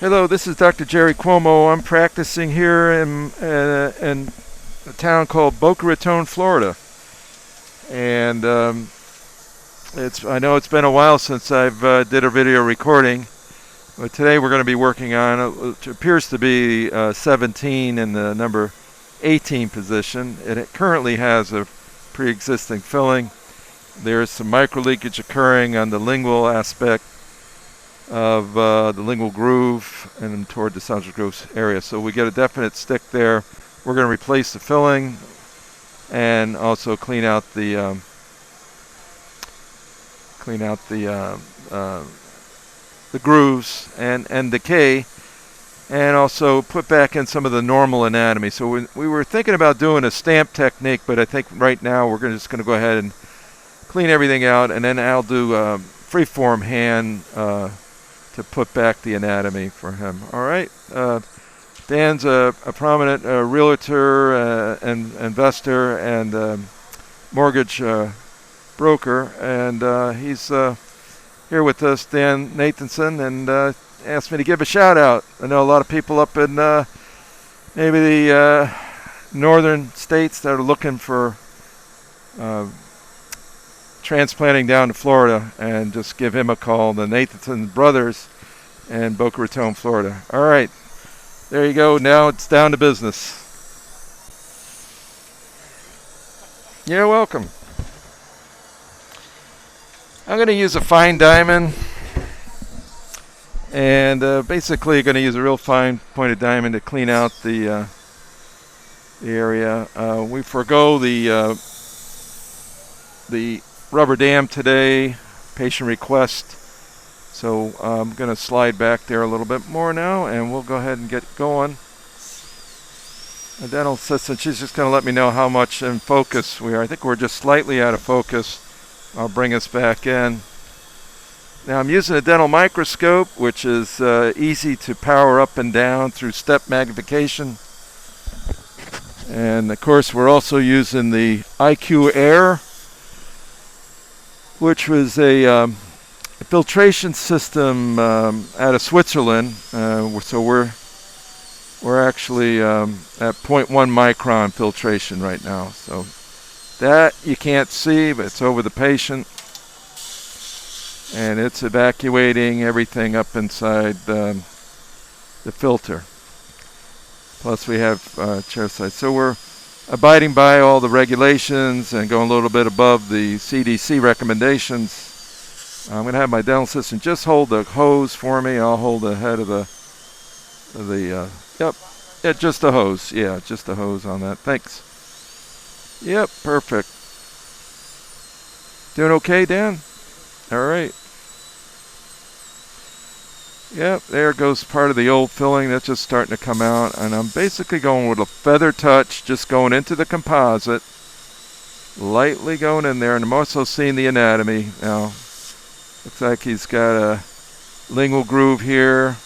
Hello, this is Dr. Jerry Cuomo. I'm practicing here in a town called Boca Raton, Florida. And I know it's been a while since I've did a video recording. But today we're going to be working on which appears to be 17 in the number 18 position. It currently has a pre-existing filling. There's some microleakage occurring on the lingual aspect of the lingual groove and toward the central groove area. So we get a definite stick there. We're going to replace the filling and also clean out the grooves and decay, and also put back in some of the normal anatomy. So we were thinking about doing a stamp technique, but I think right now we're just going to go ahead and clean everything out, and then I'll do freeform hand to put back the anatomy for him. All right. Dan's a prominent realtor and investor and mortgage broker, and he's here with us, Dan Nathanson, and asked me to give a shout out. I know a lot of people up in maybe the northern states that are looking for transplanting down to Florida, and just give him a call, the Nathanson brothers in Boca Raton, Florida. All right, there you go. Now it's down to business. You're welcome. I'm going to use a fine diamond, and basically going to use a real fine pointed diamond to clean out the area. We forego the rubber dam today, patient request. So I'm going to slide back there a little bit more now, and we'll go ahead and get going. The dental assistant, she's just going to let me know how much in focus we are. I think we're just slightly out of focus. I'll bring us back in. Now I'm using a dental microscope, which is easy to power up and down through step magnification. And of course we're also using the IQ Air, which was a filtration system out of Switzerland. So we're actually at 0.1 micron filtration right now. So that you can't see, but it's over the patient, and it's evacuating everything up inside the filter. Plus we have chairside. So we're abiding by all the regulations and going a little bit above the CDC recommendations. I'm going to have my dental assistant just hold the hose for me. I'll hold the head of just the hose. Yeah, just the hose on that. Thanks. Yep, perfect. Doing okay, Dan? All right. Yep, there goes part of the old filling. That's just starting to come out. And I'm basically going with a feather touch, just going into the composite, lightly going in there. And I'm also seeing the anatomy. Now, looks like he's got a lingual groove here.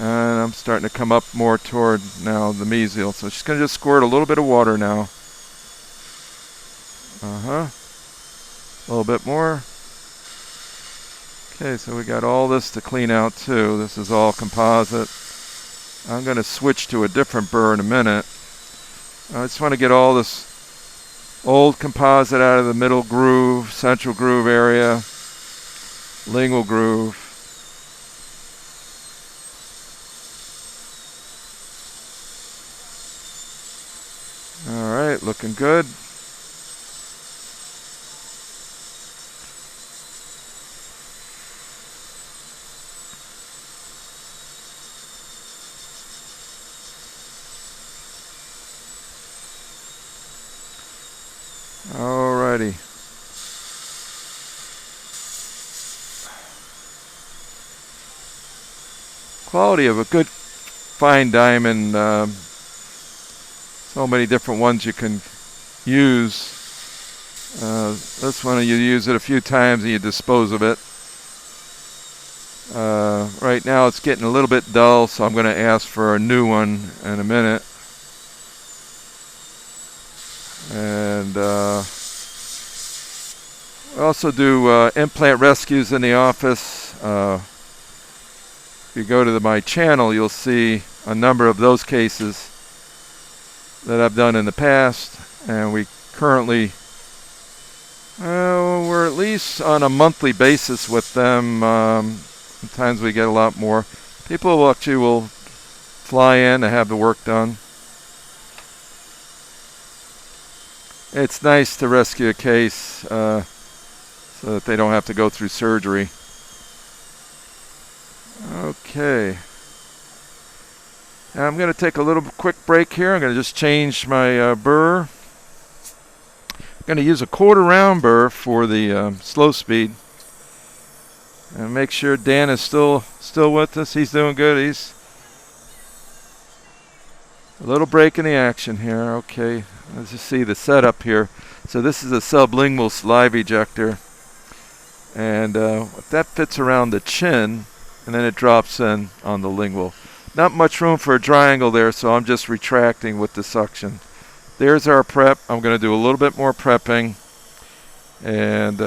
And I'm starting to come up more toward now the mesial. So she's going to just squirt a little bit of water now. A little bit more. Okay, so we got all this to clean out too. This is all composite. I'm going to switch to a different burr in a minute. I just want to get all this old composite out of the middle groove, central groove area, lingual groove. All right, looking good. Alrighty. Quality of a good fine diamond. So many different ones you can use. This one you use it a few times and you dispose of it. Right now it's getting a little bit dull, so I'm going to ask for a new one in a minute. And we also do implant rescues in the office. if you go to my channel, you'll see a number of those cases that I've done in the past, and we currently we're at least on a monthly basis with them. Sometimes we get a lot more. People actually will fly in to have the work done. It's nice to rescue a case so that they don't have to go through surgery. Okay. Now I'm going to take a little quick break here. I'm going to just change my burr. I'm going to use a 1/4 round burr for the slow speed. And make sure Dan is still with us. He's doing good. He's a little break in the action here. Okay, let's just see the setup here. So this is a sublingual saliva ejector, and that fits around the chin, and then it drops in on the lingual. Not much room for a triangle there, so I'm just retracting with the suction. There's our prep. I'm going to do a little bit more prepping, and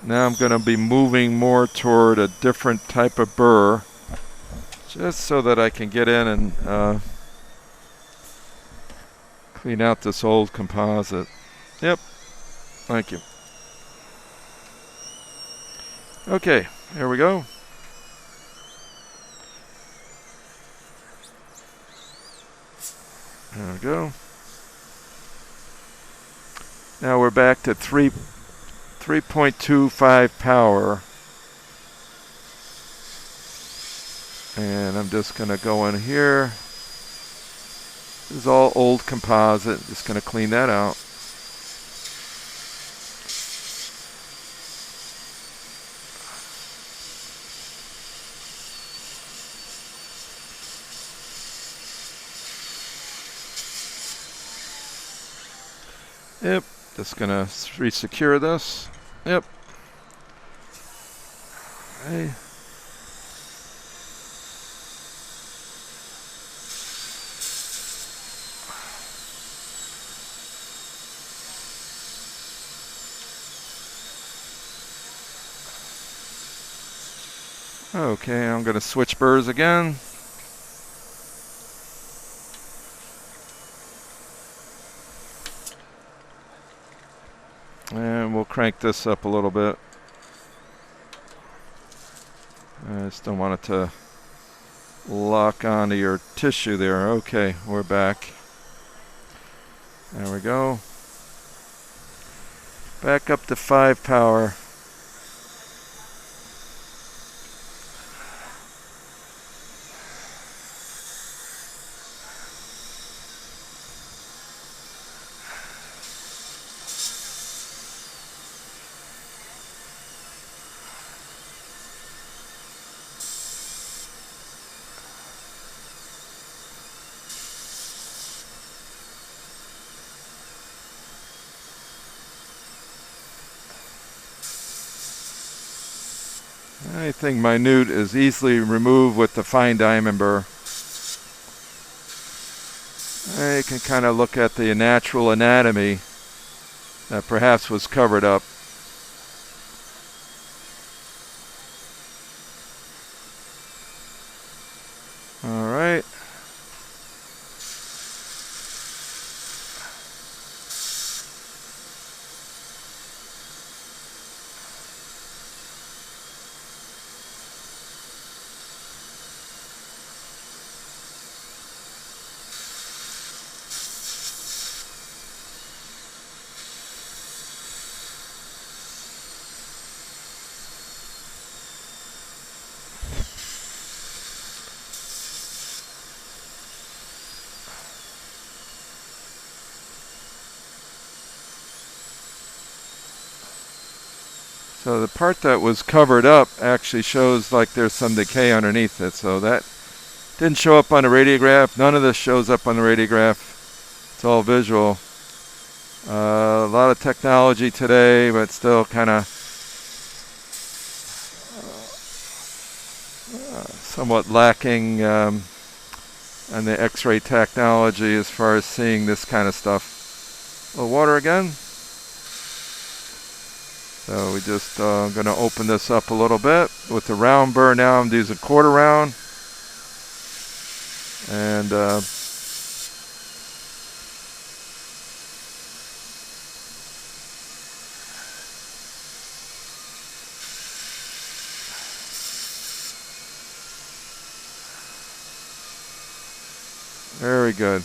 now I'm going to be moving more toward a different type of burr, just so that I can get in and clean out this old composite. Yep, thank you. Okay, here we go. There we go. Now we're back to 3.25 power. And I'm just going to go in here. This is all old composite. Just going to clean that out. Yep, just going to re-secure this. Yep. Okay. Okay, I'm going to switch burrs again. And we'll crank this up a little bit. I just don't want it to lock onto your tissue there. Okay, we're back. There we go. Back up to 5 power. Anything minute is easily removed with the fine diamond burr. You can kind of look at the natural anatomy that perhaps was covered up. All right. So the part that was covered up actually shows like there's some decay underneath it. So that didn't show up on the radiograph. None of this shows up on the radiograph. It's all visual. A lot of technology today, but still kind of somewhat lacking on the X-ray technology as far as seeing this kind of stuff. A little water again. So we just going to open this up a little bit with the round burr. Now I'm using quarter round. And very good.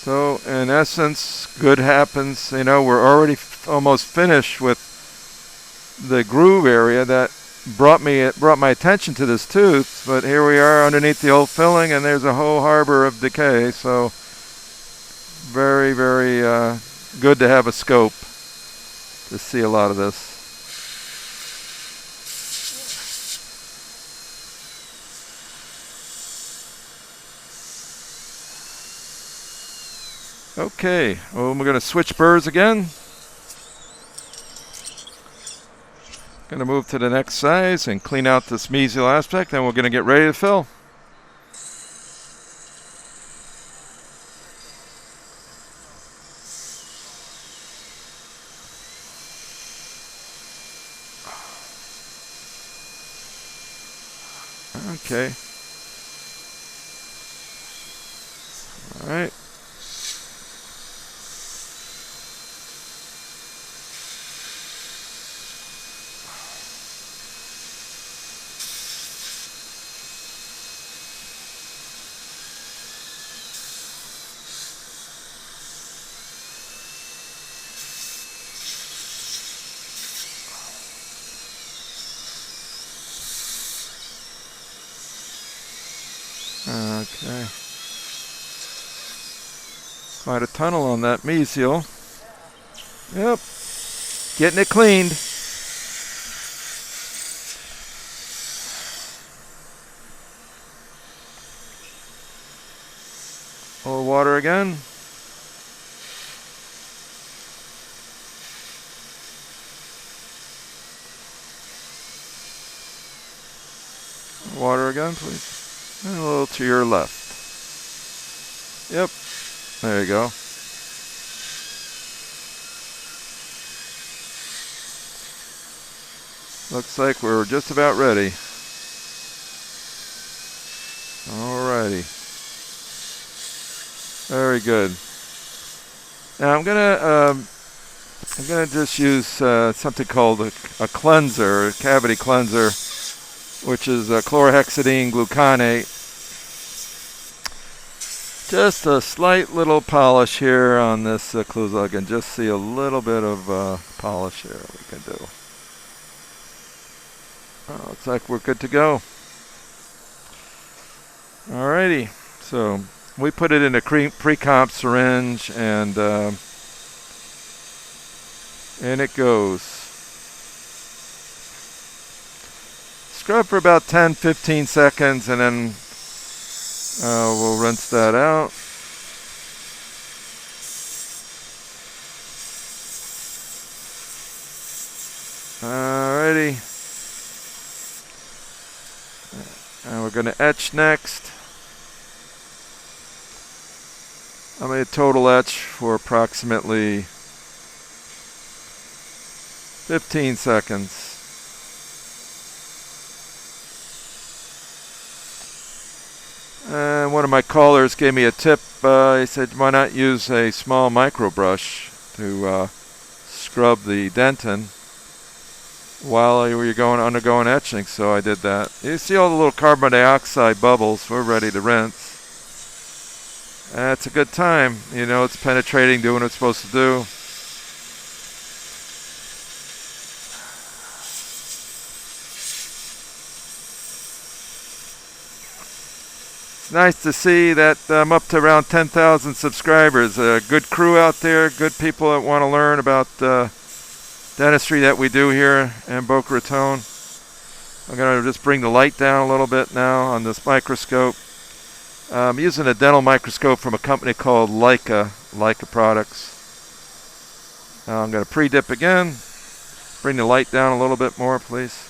So in essence, good happens. You know, we're already almost finished with the groove area that brought my attention to this tooth. But here we are underneath the old filling, and there's a whole harbor of decay. So very, very good to have a scope to see a lot of this. Okay, well, we're going to switch burrs again. Going to move to the next size and clean out this mesial aspect, then we're going to get ready to fill. Okay. All right. Okay. Quite a tunnel on that mesial. Yep. Getting it cleaned. A little water again. Water again, please. And a little to your left. Yep. There you go. Looks like we're just about ready. Alrighty. Very good. Now I'm gonna just use something called a cleanser, a cavity cleanser, which is chlorhexidine gluconate. Just a slight little polish here on this occlusal. I can just see a little bit of polish here we can do. Looks like we're good to go. Alrighty, so we put it in a pre-comp syringe, and it goes. Scrub for about 10-15 seconds, and then we'll rinse that out. Alrighty. And we're going to etch next. I'm going to total etch for approximately 15 seconds. And one of my callers gave me a tip. He said, why not use a small micro brush to scrub the dentin while you're undergoing etching. So I did that. You see all the little carbon dioxide bubbles. We're ready to rinse. It's a good time. You know, it's penetrating, doing what it's supposed to do. Nice to see that I'm up to around 10,000 subscribers. A good crew out there, good people that want to learn about dentistry that we do here in Boca Raton. I'm going to just bring the light down a little bit now on this microscope. I'm using a dental microscope from a company called Leica products. Now I'm going to pre-dip again. Bring the light down a little bit more, please.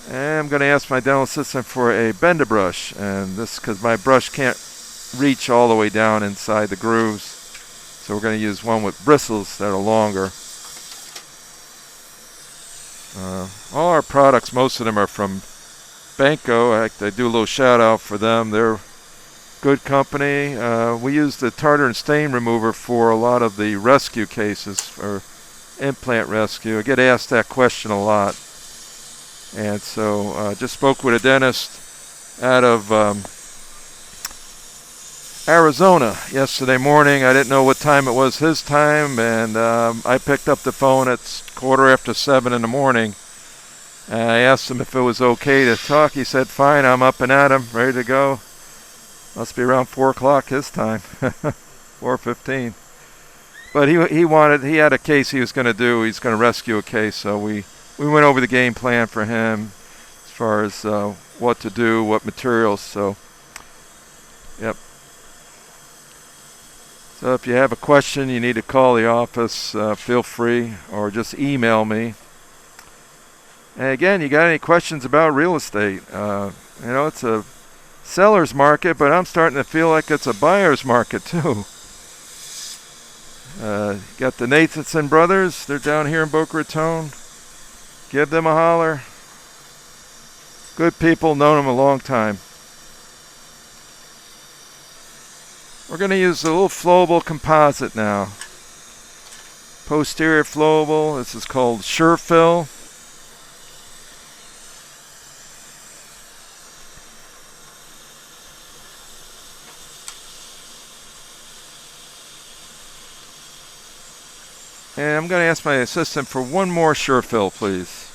And I'm going to ask my dental assistant for a bender brush, and this because my brush can't reach all the way down inside the grooves, so we're going to use one with bristles that are longer. All our products, most of them are from Banco. I do a little shout out for them. They're good company. We use the tartar and stain remover for a lot of the rescue cases, for implant rescue. I get asked that question a lot. And so just spoke with a dentist out of Arizona yesterday morning. I didn't know what time it was his time, and I picked up the phone at 7:15 in the morning. And I asked him if it was okay to talk. He said, fine, I'm up and at him, ready to go. Must be around 4 o'clock his time, 4:15. But he had a case he was going to do. He's going to rescue a case, so we went over the game plan for him as far as what to do, what materials. So, yep. So if you have a question, you need to call the office, feel free, or just email me. And again, you got any questions about real estate? It's a seller's market, but I'm starting to feel like it's a buyer's market too. Got the Nathanson brothers. They're down here in Boca Raton. Give them a holler. Good people, known them a long time. We're going to use a little flowable composite now. Posterior flowable. This is called Sure-Fill. And I'm going to ask my assistant for one more Sure-Fill, please.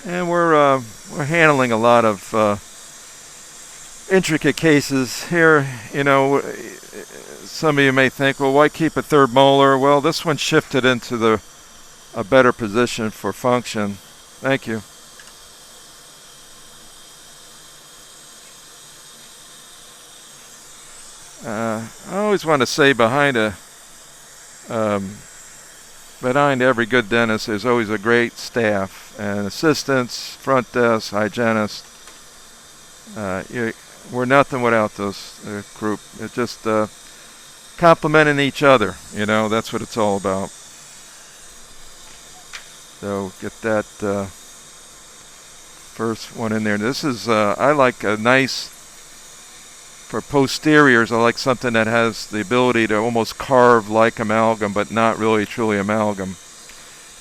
And we're handling a lot of intricate cases here. Some of you may think, well, why keep a third molar? Well, this one shifted into a better position for function. Thank you. I always want to say behind every good dentist, there's always a great staff and assistants, front desk, hygienist. We're nothing without those group. It's just complimenting each other. That's what it's all about. So get that first one in there. This is I like a nice. For posteriors, I like something that has the ability to almost carve like amalgam, but not really truly amalgam.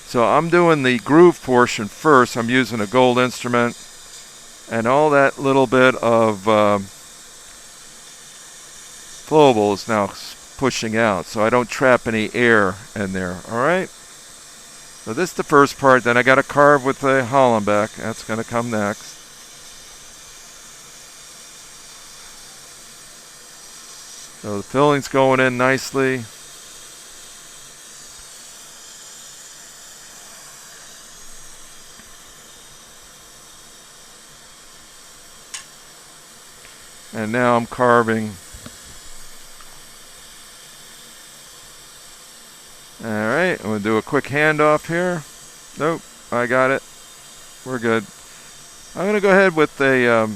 So I'm doing the groove portion first. I'm using a gold instrument, and all that little bit of flowable is now pushing out, so I don't trap any air in there. All right. So this is the first part. Then I got to carve with the Hollenbeck. That's going to come next. So the filling's going in nicely. And now I'm carving. Alright, I'm going to do a quick handoff here. Nope, I got it. We're good. I'm going to go ahead with a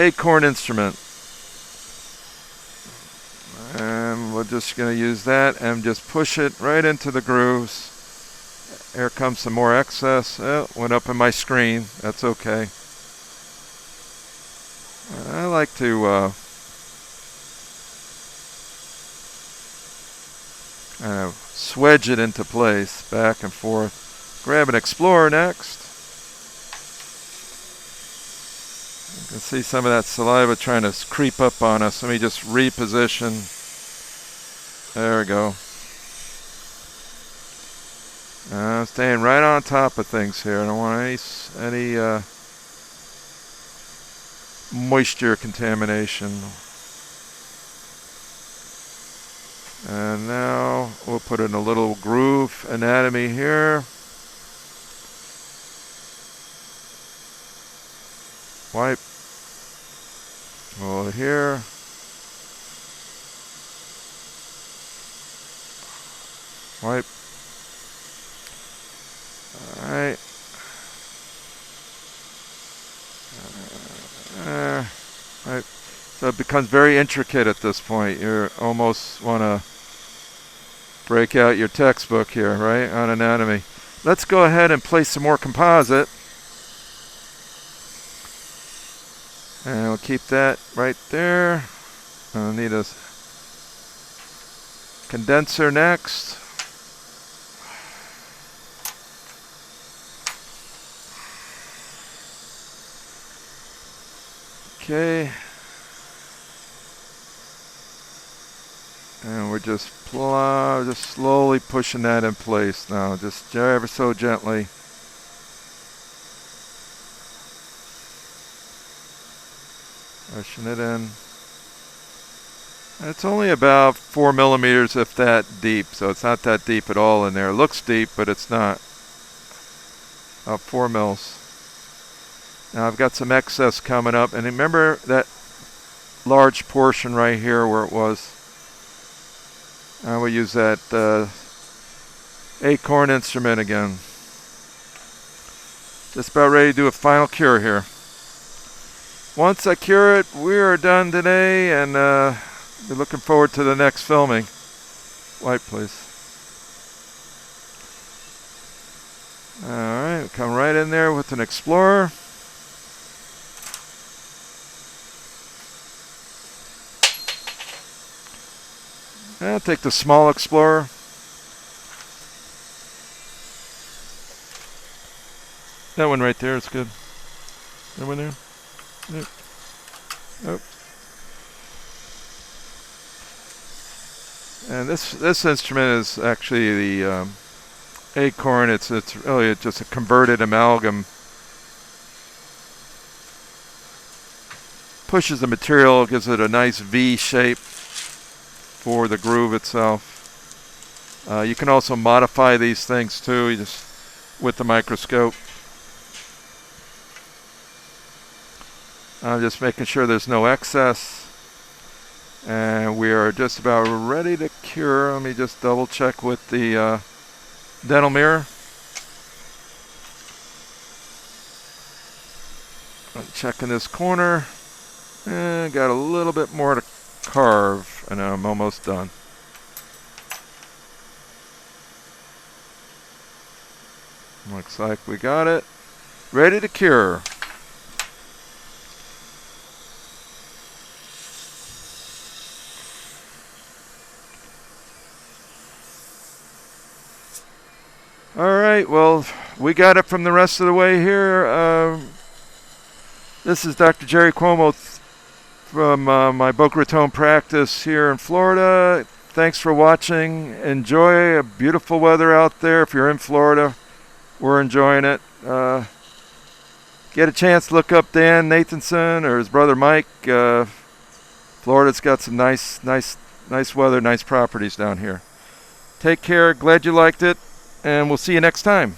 acorn instrument, and we're just going to use that and just push it right into the grooves. Here comes some more excess. Oh, went up in my screen. That's okay. I like to swedge it into place, back and forth. Grab an Explorer next. You can see some of that saliva trying to creep up on us. Let me just reposition. There we go. I'm staying right on top of things here. I don't want any moisture contamination. And now we'll put in a little groove anatomy here. Wipe. Over here. Wipe. Alright. Right. So it becomes very intricate at this point. You almost want to break out your textbook here, right, on anatomy. Let's go ahead and place some more composite. And we'll keep that right there. I'll need a condenser next. Okay. And we're just slowly pushing that in place now, just ever so gently. Pushing it in. It's only about 4 millimeters, if that deep, so it's not that deep at all in there. It looks deep, but it's not. About 4 mils. Now I've got some excess coming up, and remember that large portion right here where it was. I will use that acorn instrument again. Just about ready to do a final cure here. Once I cure it, we are done today, and we're looking forward to the next filming. Wipe, please. Alright, come right in there with an Explorer. I'll take the small Explorer. That one right there is good. That one there? Yep. Oh. And this instrument is actually the acorn. It's really just a converted amalgam. Pushes the material, gives it a nice V shape for the groove itself. You can also modify these things too, you just with the microscope. I'm just making sure there's no excess. And we are just about ready to cure. Let me just double check with the dental mirror. I'm checking this corner. And got a little bit more to carve, and I'm almost done. Looks like we got it. Ready to cure. Alright, well, we got it from the rest of the way here. This is Dr. Jerry Cuomo from my Boca Raton practice here in Florida. Thanks for watching. Enjoy a beautiful weather out there. If you're in Florida, we're enjoying it. Get a chance to look up Dan Nathanson or his brother Mike. Florida's got some nice weather, nice properties down here. Take care. Glad you liked it. And we'll see you next time.